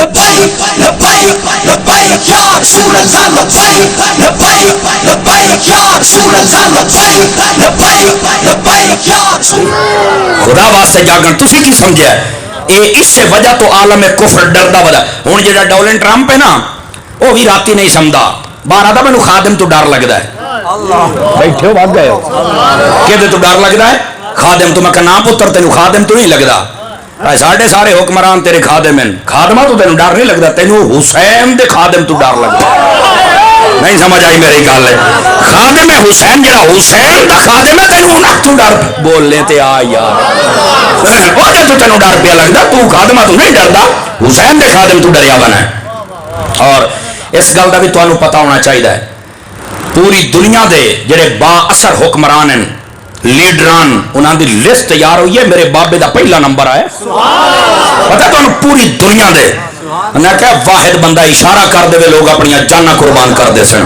لبیک لبیک لبیک یا رسول اللہ لبیک لبیک لبیک یا رسول اللہ لبیک لبیک لبیک یا رسول اللہ. خدا واسطے جاگن تسی کی سمجھا اے اس سے وجہ تو عالم کفر ڈردا وجہ ہن جڑا ڈونلڈ ٹرمپ ہے نا وہ بھی راتی نہیں سمجھدا باہر آتا مینوں خادم تو ڈر لگدا ہے. اللہ بیٹھے ہو بھاگ گئے ہو کہ تو ڈر لگدا ہے خادم تو میں کہنا پتر تینوں خادم تو نہیں لگدا ساڈے سارے حکمران تیرے خادم ہیں خادمہ تو تینوں ڈر نہیں لگدا تینوں حسین دے خادم تو ڈر لگدا نہیں سمجھ آئی میری گل ہے خادم حسین جڑا حسین دا خادم ہے تینوں نہ تو ڈر بولنے تے آ یار او تے تو تینوں ڈر پیا لگدا تو خادمہ تو نہیں ڈردا حسین دے خادم تو ڈریا بنا ہے. اور اس گل دا بھی تانوں پتہ ہونا چاہیے پوری دنیا دے جڑے با اثر حکمران ہیں لیڈران انہاں دی لسٹ تیار ہوئی ہے میرے بابے دا پہلا نمبر آیا پتہ تو پوری دنیا دے انہاں کہا واحد بندہ اشارہ کر دے لوگ اپنی جاناں قربان کر دے سن.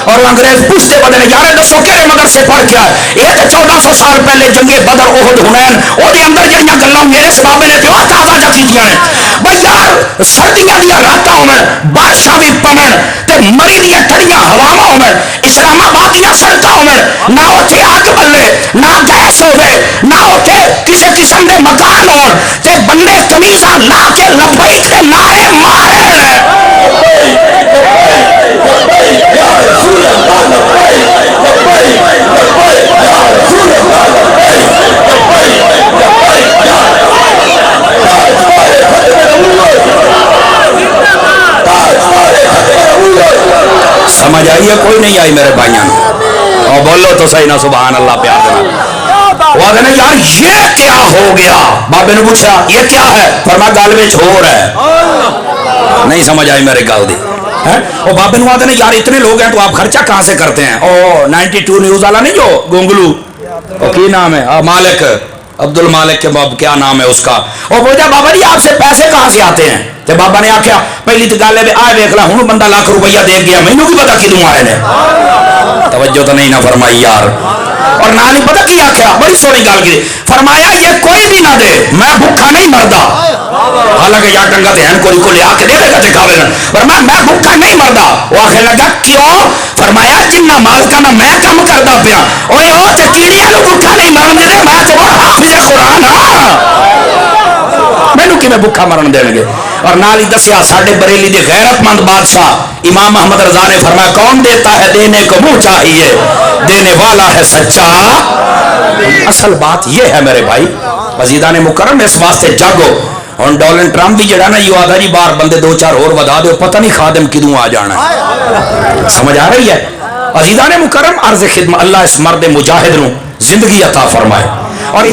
اور انگریز پوچھتے بندے نے یار دسو کہڑے مدرسے پڑھ کے آئے یہ تو 1400 سال پہلے جنگ بدر احد حنین او دے اندر جڑیاں گلاں میرے بابے نے جو تازہ جا کیتیاں نے بھئی یار سردیاں دیاں راتاں ہون بارشاں بھی پون تے مری دیاں ٹھڑیاں ہواواں ہون اسلام آباد دیاں سڑکاں ہون نہ اوتھے اگ بلے نہ گیس ہوے نہ اوتھے کسے قسم دے مکان ہون تے بندے قمیصاں لا کے لبیک دے نعرے مارن سمجھ آئی ہے کوئی نہیں آئی میرے بھائیاں اور بولو تو صحیح نا سبحان اللہ پیار دینا وہ آگے نا یار یہ کیا ہو گیا بابے نے پوچھا یہ کیا ہے فرما گل وچ ہو رہا ہے نہیں سمجھ آئی میرے گل دی وہ بابے نے آگے نا یار اتنے لوگ ہیں تو آپ خرچہ کہاں سے کرتے ہیں او 92 نیوز والا نہیں جو گونگلو وہ کی نام ہے مالک عبد المالک کے باب کیا نام ہے اس کا وہ بولتا بابا جی آپ سے پیسے کہاں سے آتے ہیں تے بابا نے آکھیا پہلی تو گل ہے آئے دیکھ لا ہوں بندہ لاکھ روپیہ دے گیا مینوں کی پتا کدوں آئے نے توجہ تو نہیں نہ فرمائی یار اور نہ نہیں پتا کی آکھیا بڑی سونی گل کی فرمایا یہ کوئی بھی نہ دے میں بھوکا نہیں مردا حالانکہ یا ٹنگا تے ہیں کوئی کو لے آ کے دے دے گا تے کھاوے گا فرمایا میں بھوکا نہیں مردا وہ آخر لگا کیوں فرمایا جنہ مالکاں دا میں کم کردا پیا اوئے او تے کیڑیاں نوں بھوکا نہیں مرن دے میں تے حافظ قرآن ہاں مینوں کیویں بھوکا مرن دین گے. اور نال ہی دسیا ساڈے بریلی دے غیرت مند بادشاہ امام محمد رضا نے فرمایا کون دیتا ہے دینے کو منہ چاہیے دینے والا ہے سچا. اصل بات یہ ہے میرے بھائی عزیزان مکرم اس واسطے جاگو. اور ڈونلڈ ٹرمپ بھی جڑا نا یہ آدھا جی باہر بندے 2-4 اور ودا دو پتہ نہیں خادم کدوں آ جانا ہے. سمجھ آ رہی ہے عزیزان مکرم عرض خدمت اللہ اس مرد مجاہد نو زندگی عطا فرمائے اور